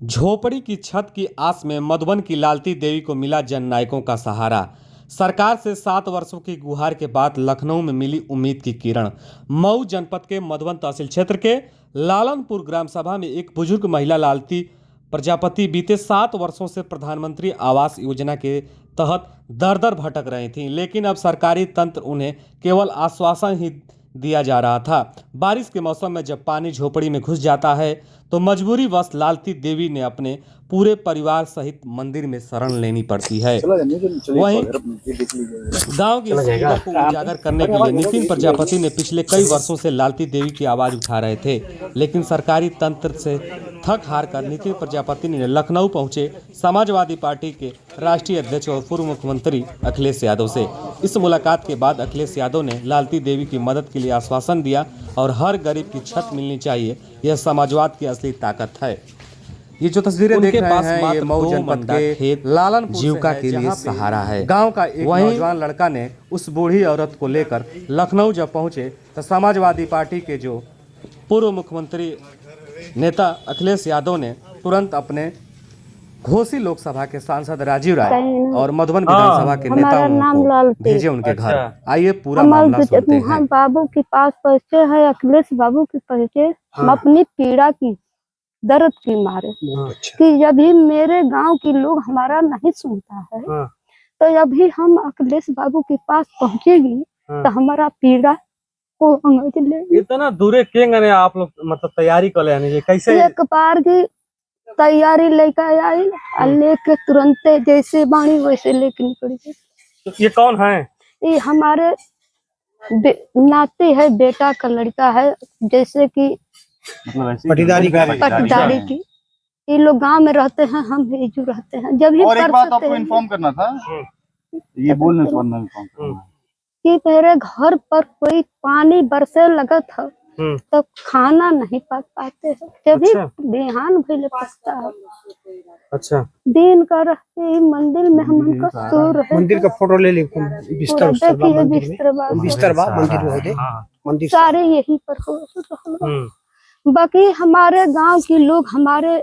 झोपड़ी की छत की आस में मधुबन की लालती देवी को मिला जननायकों का सहारा। सरकार से 7 वर्षों की गुहार के बाद लखनऊ में मिली उम्मीद की किरण। मऊ जनपद के मधुबन तहसील क्षेत्र के लालनपुर ग्राम सभा में एक बुजुर्ग महिला लालती प्रजापति बीते 7 वर्षों से प्रधानमंत्री आवास योजना के तहत दर दर भटक रही थीं, लेकिन अब सरकारी तंत्र उन्हें केवल आश्वासन ही दिया जा रहा था। बारिश के मौसम में जब पानी झोपड़ी में घुस जाता है तो मजबूरी वश लालती देवी ने अपने पूरे परिवार सहित मंदिर में शरण लेनी पड़ती है। वहीं गांव की इस पीड़ा को उजागर करने के लिए नितिन प्रजापति ने पिछले कई वर्षों से लालती देवी की आवाज उठा रहे थे, लेकिन सरकारी तंत्र से थक हार कर नितिन प्रजापति ने लखनऊ पहुंचे समाजवादी पार्टी के राष्ट्रीय अध्यक्ष और पूर्व मुख्यमंत्री अखिलेश यादव से। इस मुलाकात के बाद अखिलेश यादव ने लालती देवी की मदद के लिए आश्वासन दिया और हर गरीब की छत मिलनी चाहिए, यह समाजवाद की असली ताकत है। ये जो तस्वीरें देख रहे हैं, ये मऊ जनपद के लालनपुर जीविका के लिए सहारा है। गांव का एक नौजवान लड़का ने उस बूढ़ी औरत को लेकर लखनऊ जब पहुंचे तो समाजवादी पार्टी के जो पूर्व मुख्यमंत्री नेता अखिलेश यादव ने तुरंत अपने घोसी लोकसभा के सांसद राजीव राय और मधुबन विधानसभा के नेताओं को भेजे उनके घर। आइए पूरा मामला सुनते हैं। हम बाबू के पास पहुंचे हैं, अखिलेश बाबू के पहुंचे। हम अपनी पीड़ा की दर्द की मारे कि जब भी मेरे गांव के लोग हमारा नहीं सुनता है तो जब भी हम अखिलेश बाबू के पास पहुंचेगी तो हमारा पीड़ा को समझ ले। इतना दूरे केंगे आप लोग मतलब तैयारी कर ले कैसे? एक बार की तैयारी लेकर आई और लेके तुरंत जैसे बाणी वैसे लेके निकल गई। तो ये कौन है? ये हमारे नाते है, बेटा का लड़का है, जैसे कि पटीदारी की। ये लोग गांव में रहते हैं, हम भेजू रहते हैं। जब ही और एक बात आपको इन्फॉर्म करना था, ये बोलने से वरना इन्फॉर्म करना कि मेरे घर पर कोई पानी बरसे लगा था तो खाना नहीं पक पाते हैं। जब भी बिहान भइले पकता है। अच्छा, दिन का रहते ही मंदिर में हम उनका सो रहे। मंदिर का फोटो ले ली, बिस्तर मंदिर सारे यही पर हो। बाकी हमारे गांव के लोग हमारे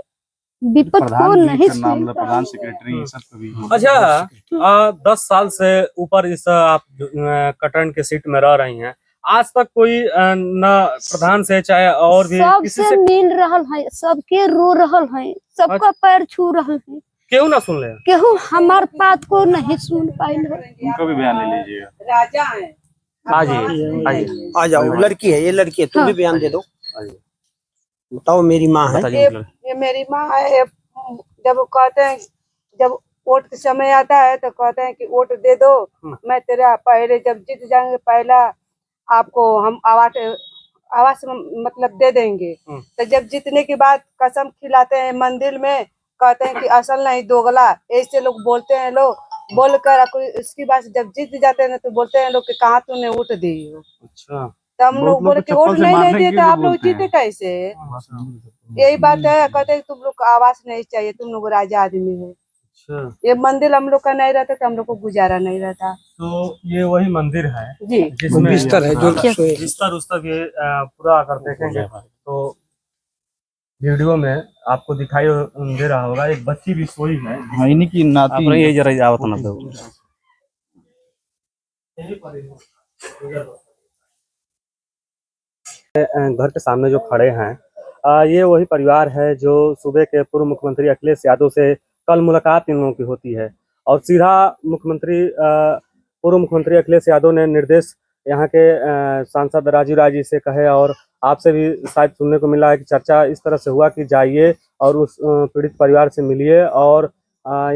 विपद को नहीं सुनते। प्रधान सेक्रेटरी सब कभी। अच्छा, 10 साल से ऊपर इस आप कटन के सीट में रह रही हैं, आज तक कोई न प्रधान से चाहे और भी किसी से मिल रहल है, सबके रो रहल है, सबका पैर छू रहल है, क्यों ना सुन ले? केहू हमार बात को नहीं सुन पाइल है। उनका भी बयान ले लीजिएगा। राजा है, आ जाओ। लड़की है, ये लड़की है, तुम भी बयान दे दो। बताओ, मेरी माँ है। ये मेरी माँ है। जब कहते हैं, जब वोट के समय आता है तो कहते हैं कि वोट दे दो, मैं तेरा पहले जब जीत जाएंगे पहला आपको हम आवास मतलब दे देंगे। तो जब जीतने के बाद कसम खिलाते हैं मंदिर में, कहते हैं कि असल नहीं दोगला, ऐसे लोग बोलते हैं। लोग बोलकर इसकी बात जब जीत जाते हैं तो बोलते हैं लोग कि कहाँ तूने वोट दी हो। अच्छा, तो हम लोग बोले कि वोट नहीं दिए तो आप लोग जीते कैसे? यही बात है, कहते हैं तुम लोग को आवास नहीं चाहिए, तुम लोग राजा आदमी है। अच्छा, ये मंदिर हम लोग का नहीं रहता तो हम लोग को गुजारा नहीं रहता। तो ये वही मंदिर है जी, जिसमें बिस्तर है, जो बिस्तर उस्तर ये पूरा अगर देखेंगे तो वीडियो में आपको दिखाई दे रहा होगा, एक बच्ची भी सोई है। हाँ, इन्हीं की नाती है। ये जरा आवत ना दो। घर के सामने जो खड़े हैं, ये वही परिवार है जो सूबे के पूर्व मुख्यमंत्री अखिलेश यादव से कल मुलाकात इन लोगों की होती है और सीधा पूर्व मुख्यमंत्री अखिलेश यादव ने निर्देश यहाँ के सांसद राजीव राय जी से कहे और आपसे भी शायद सुनने को मिला है कि चर्चा इस तरह से हुआ कि जाइए और उस पीड़ित परिवार से मिलिए और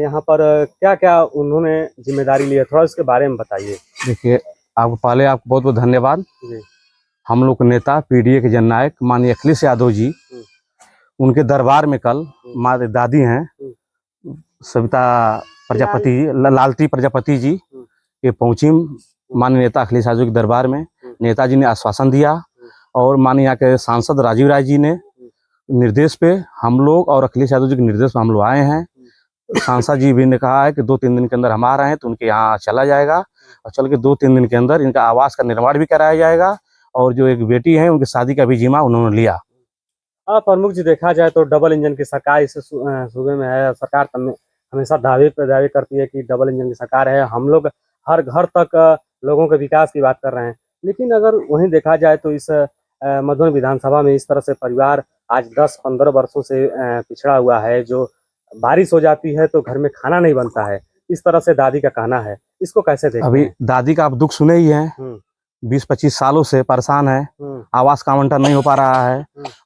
यहाँ पर क्या क्या उन्होंने जिम्मेदारी ली है, थोड़ा इसके बारे में बताइए। देखिए, आपको बहुत बहुत धन्यवाद। हम लोग के नेता पीडीए के जननायक माननीय अखिलेश यादव जी, उनके दरबार में कल हमारे दादी हैं सविता प्रजापति, लालती प्रजापति जी, ये पहुंची माननीय नेता अखिलेश यादव के दरबार में। नेताजी ने आश्वासन दिया और माननीय यहाँ के सांसद राजीव राय जी ने निर्देश पे हम लोग और अखिलेश यादव जी के निर्देश पे हम लोग आए हैं। सांसद जी भी ने कहा है कि 2-3 दिन के अंदर हम आ रहे हैं, तो उनके यहाँ चला जाएगा और चल के 2-3 दिन के अंदर इनका आवास का निर्माण भी कराया जाएगा और जो एक बेटी है उनकी शादी का भी जिम्मा उन्होंने लिया। प्रमुख जी, देखा जाए तो डबल इंजन की सरकार इस सूबे में है। सरकार हमेशा दावे पे दावे करती है कि डबल इंजन की सरकार है, हम लोग हर घर तक लोगों के विकास की बात कर रहे हैं। लेकिन अगर वहीं देखा जाए तो इस मधुबन विधानसभा में इस तरह से परिवार आज 10-15 वर्षों से पिछड़ा हुआ है। जो बारिश हो जाती है तो घर में खाना नहीं बनता है, इस तरह से दादी का कहना है। इसको कैसे देखते अभी हैं? दादी का आप दुख सुने ही हैं। 20-25 सालों से परेशान है, आवास का आवंटन नहीं हो पा रहा है।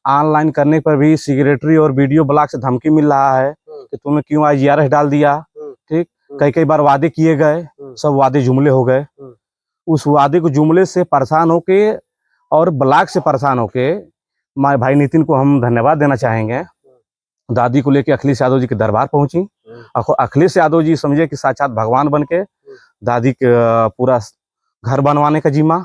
ऑनलाइन करने पर भी सेक्रेटरी और वीडियो ब्लॉक से धमकी मिल रहा है कि तुमने क्यों IGRS डाल दिया। ठीक, कई बार वादे किए गए, सब वादे जुमले हो गए। उस वादे को जुमले से परेशान होके और ब्लॉक से परेशान होके हमारे भाई नितिन को हम धन्यवाद देना चाहेंगे। दादी को लेके अखिलेश यादव जी के दरबार पहुंची। अखिलेश यादव जी समझे कि साक्षात भगवान बन के दादी के पूरा घर बनवाने का जिम्मा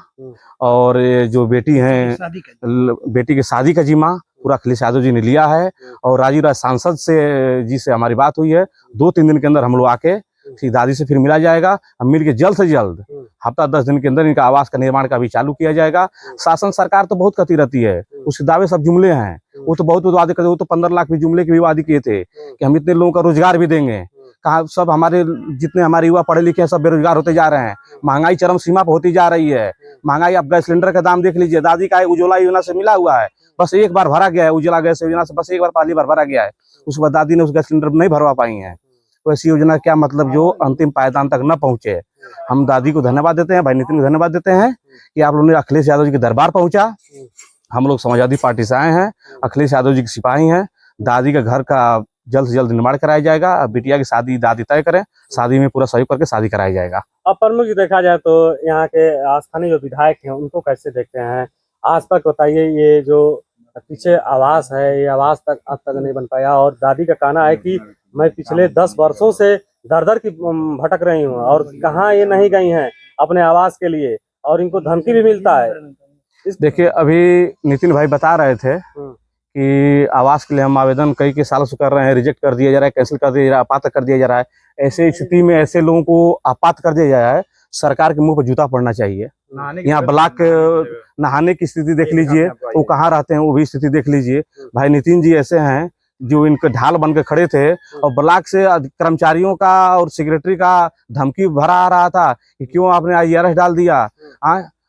और ये जो बेटी है बेटी की शादी का जिम्मा पूरा अखिलेश यादव जी ने लिया है। और राजीव राज सांसद से जी से हमारी बात हुई है, 2-3 दिन के अंदर हम लोग आके फिर दादी से फिर मिला जाएगा। अब मिल के जल्द से जल्द हफ्ता 10 दिन के अंदर इनका आवास का निर्माण का भी चालू किया जाएगा। शासन सरकार तो बहुत करती रहती है, उसके दावे सब जुमले हैं। वो तो बहुत वादे करते, वो तो 15 लाख भी जुमले के भी वादे किए थे कि हम इतने लोगों का रोजगार भी देंगे। कहा सब हमारे जितने हमारे युवा पढ़े लिखे हैं सब बेरोजगार होते जा रहे हैं। महंगाई चरम सीमा पर होती जा रही है। महंगाई, आप गैस सिलेंडर का दाम देख लीजिए। दादी का उज्ज्वला योजना से मिला हुआ है, बस एक बार भरा गया है। उज्ज्वला गैस योजना से बस एक बार पहली बार भरा गया है, उसके बाद दादी ने उस गैस सिलेंडर नहीं भरवा पाई है। तो ऐसी योजना क्या मतलब जो अंतिम पायदान तक न पहुंचे। हम दादी को धन्यवाद देते हैं, भाई नितिन को धन्यवाद देते हैं कि आप लोगों ने अखिलेश यादव जी के दरबार पहुंचा। हम लोग समाजवादी पार्टी से आए हैं, अखिलेश यादव जी के सिपाही हैं। दादी का घर का जल्द से जल्द निर्माण कराया जाएगा। अब बिटिया की शादी दादी तय करें, शादी में पूरा सहयोग करके शादी कराया जाएगा। अब प्रमुख जी, देखा जाए तो यहाँ के स्थानीय जो विधायक हैं उनको कैसे देखते हैं? आज तक बताइए, ये जो पीछे आवास है ये आवास तक अब तक नहीं बन पाया। और दादी का कहना है कि मैं पिछले 10 वर्षों से दर की भटक रही हूँ और कहाँ ये नहीं गई हैं अपने आवास के लिए, और इनको धमकी भी मिलता है। देखिए, अभी नितिन भाई बता रहे थे कि आवास के लिए हम आवेदन कई सालों से कर रहे हैं, रिजेक्ट कर दिया जा रहा है, कैंसिल कर दिया जा रहा है, अपात्र कर दिया जा रहा है। ऐसे स्थिति में ऐसे लोगों को अपात्र कर दिया जा रहा है, सरकार के मुंह पर जूता पड़ना चाहिए। यहाँ ब्लॉक नहाने की स्थिति देख लीजिए, वो कहाँ रहते हैं वो भी स्थिति देख लीजिए। भाई नितिन जी ऐसे हैं जो इनके ढाल बन के खड़े थे और ब्लॉक से कर्मचारियों का और सेक्रेटरी का धमकी भरा आ रहा था कि क्यों आपने IGRS डाल दिया।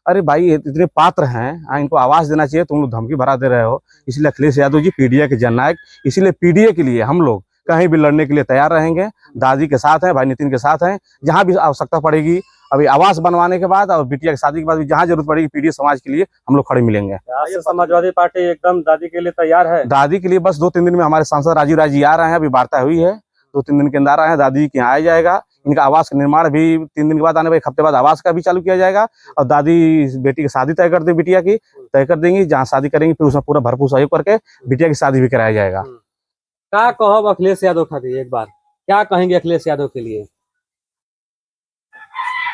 अरे भाई इतने पात्र हैं, इनको आवाज देना चाहिए, तुम लोग धमकी भरा दे रहे हो। इसलिए अखिलेश यादव जी PDA के जननायक, इसीलिए PDA के लिए हम लोग कहीं भी लड़ने के लिए तैयार रहेंगे। दादी के साथ हैं, भाई नितिन के साथ हैं, जहां भी आवश्यकता पड़ेगी। अभी आवास बनवाने के बाद और बिटिया की शादी के बाद भी जहां जरूरत पड़ेगी PDA समाज के लिए हम लोग खड़े मिलेंगे। समाजवादी पार्टी एकदम दादी के लिए तैयार है। दादी के लिए बस 2-3 दिन में हमारे सांसद राजीव राज जी आ रहे हैं, अभी वार्ता हुई है, 2-3 दिन के अंदर आ रहे हैं। दादी के यहाँ आया जाएगा। इनका आवास का निर्माण भी 3 दिन के बाद आने वाले 1 हफ्ते बाद आवास का भी चालू किया जाएगा। और दादी बेटी की शादी तय कर दे, बिटिया की तय कर देंगी, जहाँ शादी करेंगी फिर उसमें पूरा भरपूर सहयोग करके बिटिया की शादी भी कराया जाएगा। क्या कहो अखिलेश यादव खातिर, एक बार क्या कहेंगे अखिलेश यादव के लिए?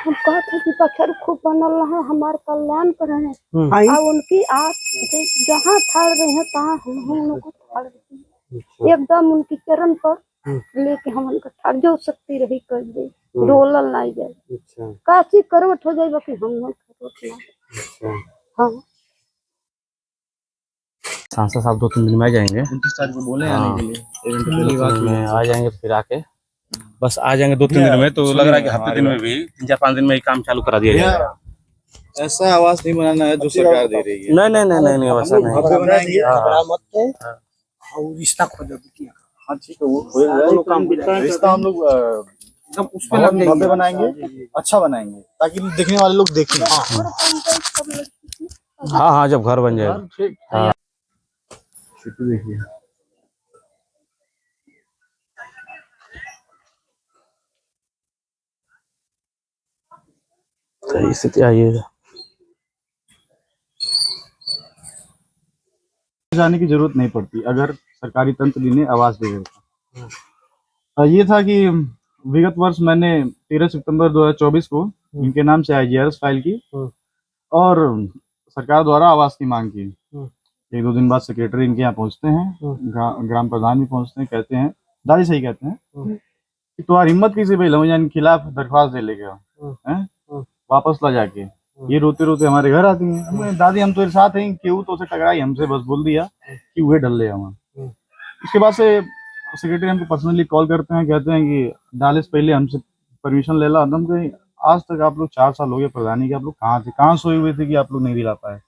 हम कहते हैं कि पत्थर खूब बनल है, हमारे कल्याण पर है। अब उनकी आस जहाँ ठाड़ रहे हैं तहाँ हम लोग को ठाड़ रहे हैं। एकदम उनकी चरण पर लेके हम उनका ठाड़ जो शक्ति रही कर दे, डोलल नहीं जाए। काशी करवट हो जाए बाकी हम लोग करवट ना। हाँ, सांसद साहब 2-3 दिन में आ जाएंगे। 29 तारीख को बोले आने के लिए, में आ जाएंगे, फिर आके बस आ जाएंगे 2-3 दिन में। तो लग रहा है कि हफ्ते दिन में भी 3-4-5 दिन में ही काम चालू करा दिया जाएगा। ऐसा आवास नहीं बनाना है जो सरकार दे रही है। नहीं वैसा नहीं। रिश्ता खोजो बिटिया। हाँ ठीक है, वो रिश्ता हम लोग उस पे भव्य बनाएंगे, अच्छा बनाएंगे ताकि देखने वाले लोग देखें। हाँ, जब घर बन जाएगा। देखिए सही स्थिति आइएगा। जाने की जरूरत नहीं पड़ती अगर सरकारी तंत्र इन्हें आवास दे देता। ये था कि विगत वर्ष मैंने 13 सितंबर 2024 को इनके नाम से IGRS फाइल की और सरकार द्वारा आवास की मांग की। 1-2 दिन बाद सेक्रेटरी इनके यहाँ पहुंचते हैं, ग्राम प्रधान भी पहुंचते हैं, कहते हैं, दादी सही कहते हैं कि तुम्हारी हिम्मत कैसे भाई लहुजा के खिलाफ दरख्वास्त दे लेगा, वापस ला जाके ये रोते रोते हमारे घर आती हैं। हम कहे, दादी हम तो साथ हैं, क्यों तो से टकराई हमसे, बस बोल दिया कि वे डल ले हम। उसके बाद से सेक्रेटरी हमको पर्सनली कॉल करते हैं, कहते हैं कि डाले से पहले हमसे परमिशन ले ला। हम कहीं आज तक आप लोग 4 साल हो गए प्रधानी के, आप लोग कहाँ थे, कहाँ सोए हुए थे कि आप लोग नहीं दिला पाए।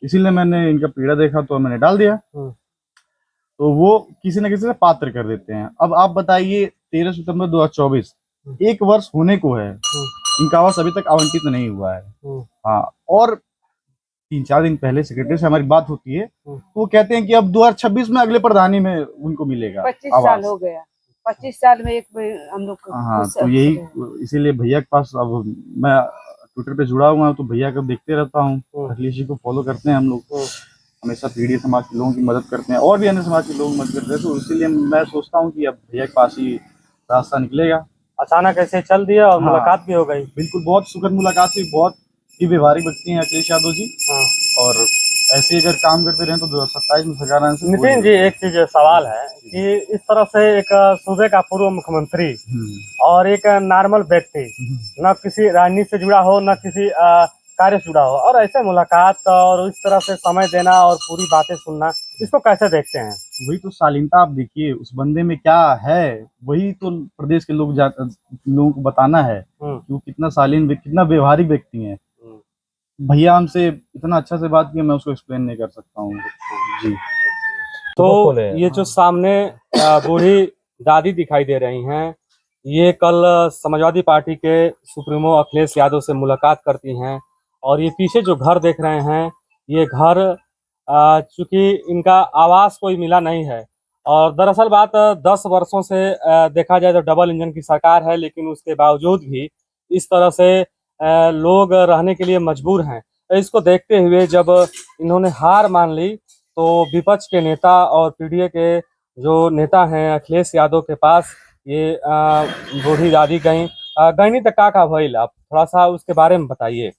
इसीलिए मैंने इनका पीड़ा देखा तो मैंने डाल दिया। तो वो किसी न किसी से पात्र कर देते हैं। अब आप बताइए 13 सितंबर 2024 1 वर्ष होने को है, इनका आवास अभी तक आवंटित नहीं हुआ है। हाँ, और 3-4 दिन पहले सेक्रेटरी से हमारी बात होती है तो वो कहते हैं कि अब 2026 में अगले प्रधानी में उनको मिलेगा 25 साल हो गया, 25 साल में एक हम लोग को हाँ, तो यही इसीलिए भैया के पास अब मैं ट्विटर पे जुड़ा हुआ हूँ, तो भैया को देखते रहता हूँ। अखिलेश जी को फॉलो करते हैं हम लोग, हमेशा पीड़ित समाज के लोगों की मदद करते हैं और भी अन्य समाज के लोग मदद करते हैं। तो इसीलिए मैं सोचता हूँ कि अब भैया के पास ही रास्ता निकलेगा। अचानक ऐसे चल दिया और हाँ। मुलाकात भी हो गई। बिल्कुल, बहुत सुखद मुलाकात हुई। बहुत ही व्यवहारिक व्यक्ति हैं अखिलेश यादव जी। और ऐसे अगर काम करते रहे तो 2027 में सरकार आने से नितिन जी, एक चीज सवाल है कि इस तरह से एक सूबे का पूर्व मुख्यमंत्री और एक नॉर्मल व्यक्ति, न किसी राजनीति से जुड़ा हो न किसी कार्य से जुड़ा हो, और ऐसे मुलाकात और इस तरह से समय देना और पूरी बातें सुनना, इसको कैसे देखते हैं? वही तो शालीनता, आप देखिए उस बंदे में क्या है, वही तो प्रदेश के लोगों को बताना है कि वो कितना शालीन, कितना व्यवहारिक व्यक्ति है। भैया हमसे इतना अच्छा से बात किया, मैं उसको एक्सप्लेन नहीं कर सकता हूँ जी। तो ये जो सामने बूढ़ी दादी दिखाई दे रही हैं, ये कल समाजवादी पार्टी के सुप्रीमो अखिलेश यादव से मुलाकात करती हैं। और ये पीछे जो घर देख रहे हैं, ये घर चूंकि इनका आवास कोई मिला नहीं है, और दरअसल बात 10 वर्षों से देखा जाए तो डबल इंजन की सरकार है, लेकिन उसके बावजूद भी इस तरह से लोग रहने के लिए मजबूर हैं। इसको देखते हुए जब इन्होंने हार मान ली तो विपक्ष के नेता और पीडीए के जो नेता हैं अखिलेश यादव के पास ये बूढ़ी दादी गईनी तक का भइल, आप थोड़ा सा उसके बारे में बताइए।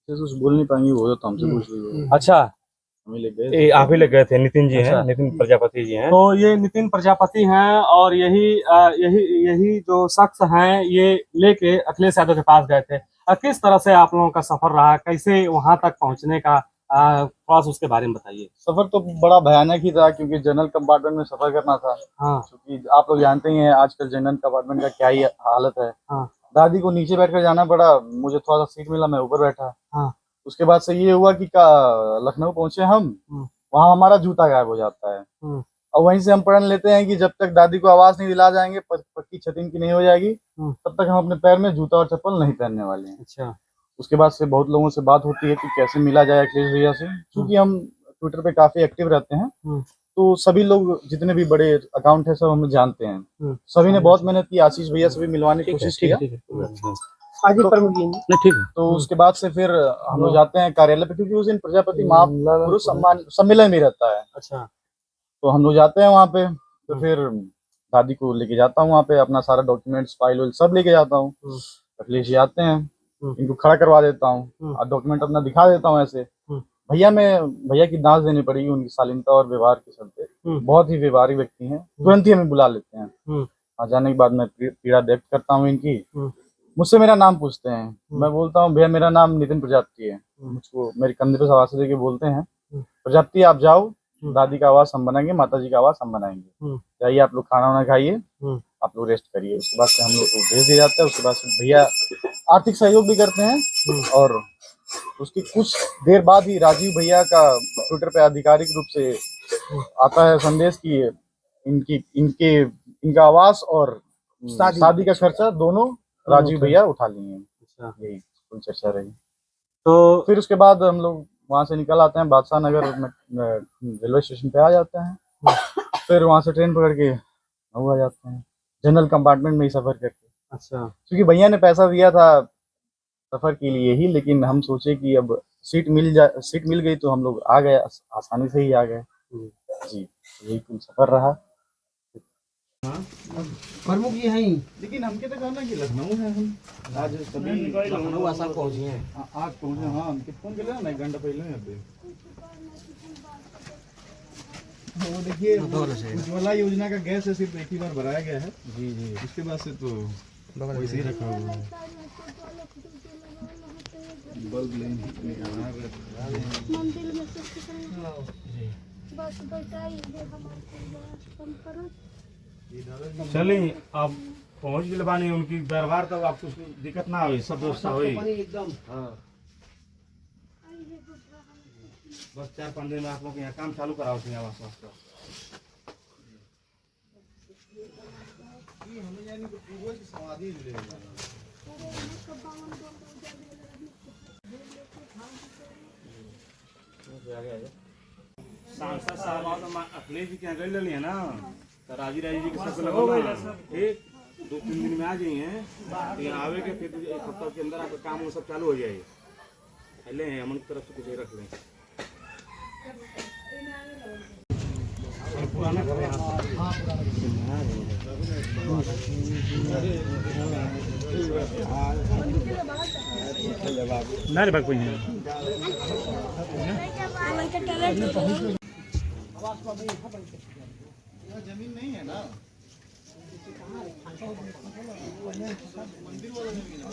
कुछ बोल नहीं पाएंगे वो तो हमसे पूछ लीजिए। अच्छा, आप ही ले गए थे, नितिन जी अच्छा। हैं, नितिन प्रजापति जी हैं। तो ये नितिन प्रजापति हैं और यही जो शख्स हैं ये लेके अखिलेश यादव के पास गए थे। किस तरह से आप लोगों का सफर रहा, कैसे वहां तक पहुंचने का, थोड़ा सा उसके बारे में बताइए। सफर तो बड़ा भयानक ही था, क्योंकि जनरल कंपार्टमेंट में सफर करना था। हाँ, क्योंकि आप लोग जानते ही हैं आजकल जनरल कंपार्टमेंट का क्या ही हालत है। हाँ, दादी को नीचे बैठकर जाना पड़ा, मुझे थोड़ा सा सीट मिला, मैं ऊपर बैठा। हाँ। उसके बाद से ये हुआ कि लखनऊ पहुंचे हम, वहाँ हमारा जूता गायब हो जाता है। और वहीं से हम प्रण लेते हैं कि जब तक दादी को आवाज नहीं दिला जाएंगे, पक्की छत इनकी नहीं हो जाएगी, तब तक हम अपने पैर में जूता और चप्पल नहीं पहनने वाले हैं। अच्छा। उसके बाद से बहुत लोगों से बात होती है कि कैसे मिला जाए अखिलेश भैया से, क्योंकि हम ट्विटर पे काफी एक्टिव रहते हैं, तो सभी लोग जितने भी बड़े अकाउंट है सब हमें जानते हैं। सभी ने बहुत मेहनत की, आशीष भैया से भी मिलवाने की कोशिश किया। ठीक है। तो उसके बाद से फिर हम लोग जाते हैं कार्यालय पे, क्योंकि उस दिन प्रजापति महापुरुष सम्मेलन भी रहता है। अच्छा। तो हम लोग जाते हैं वहाँ पे, तो फिर दादी को लेके जाता हूँ वहाँ पे, अपना सारा डॉक्यूमेंट्स फाइल सब लेके जाता हूँ। अखिलेश जी आते हैं, इनको खड़ा करवा देता हूँ और डॉक्यूमेंट अपना दिखा देता हूँ ऐसे। भैया की दांत देनी पड़ेगी उनकी शालीनता और व्यवहार के चलते, बहुत ही व्यवहारिक व्यक्ति हैं, तुरंत ही हमें बुला लेते हैं। वहाँ जाने के बाद मैं पीड़ा व्यक्त करता हूँ इनकी, मुझसे मेरा नाम पूछते हैं, मैं बोलता हूँ भैया मेरा नाम नितिन प्रजापति है। मुझको मेरे कंधे पे सवार से लेके बोलते हैं, प्रजापति आप जाओ, दादी का आवाज हम बनाएंगे, माता जी का आवाज हम बनाएंगे, जाइए आप लोग खाना वाना खाइए, आप लोग रेस्ट करिए। उसके बाद से हम लोग को भेज दिया जाता है। उसके बाद से भैया आर्थिक सहयोग भी करते हैं, और उसकी कुछ देर बाद ही राजीव भैया का ट्विटर पे आधिकारिक रूप से आता है संदेश कि इनका आवास और शादी का खर्चा दोनों राजीव भैया उठा लिए हैं। यही कुल चर्चा रही। तो फिर उसके बाद हम लोग वहाँ से निकल आते हैं, बादशाह नगर रेलवे स्टेशन पे आ जाते हैं। फिर वहाँ से ट्रेन पकड़ के मऊ आ जाते हैं, जनरल कंपार्टमेंट में ही सफर करके। अच्छा। क्योंकि भैया ने पैसा दिया था सफर के लिए ही, लेकिन हम सोचे कि अब सीट मिल गई तो हम लोग आ गए, आसानी से ही आ गए जी। यही कुल सफर रहा। प्रमुख ये हैं, लेकिन हमके तो कहना कि लखनऊ है, हम आज सभी लखनऊ आसाम पहुंचे हैं। आज पहुंचे। हाँ, हमके फोन कर ना 1 घंटा पहले यहाँ पे। वो देखिए उज्ज्वला योजना का गैस है, सिर्फ एक ही बार भराया गया है जी जी। उसके बाद से तो वैसे ही रखा हुआ है। मंदिर में से बस बताइए हमारे कम करो। चलिए आप पहुंच गए बानी उनकी दरबार तक, आपको दिक्कत ना हुई, सब व्यवस्था हुई। एकदम बस 4-5 दिन में आप लोग यहाँ काम चालू कराओ थे आवास वास्ते। सांसद साहब अखिलेश जी के यहाँ गए है ना, तो राजी जी के सबसे लगा एक 2-3 दिन में आ जाइए, यहाँ आवे के फिर 1 हफ्ता के अंदर आपका काम वो सब चालू हो जाए। पहले हैं हम उनकी तरफ से कुछ रख लें। पुराना घर है नहीं भाई कोई नहीं। जमीन नहीं है ना, मंदिर वाला जमीन है।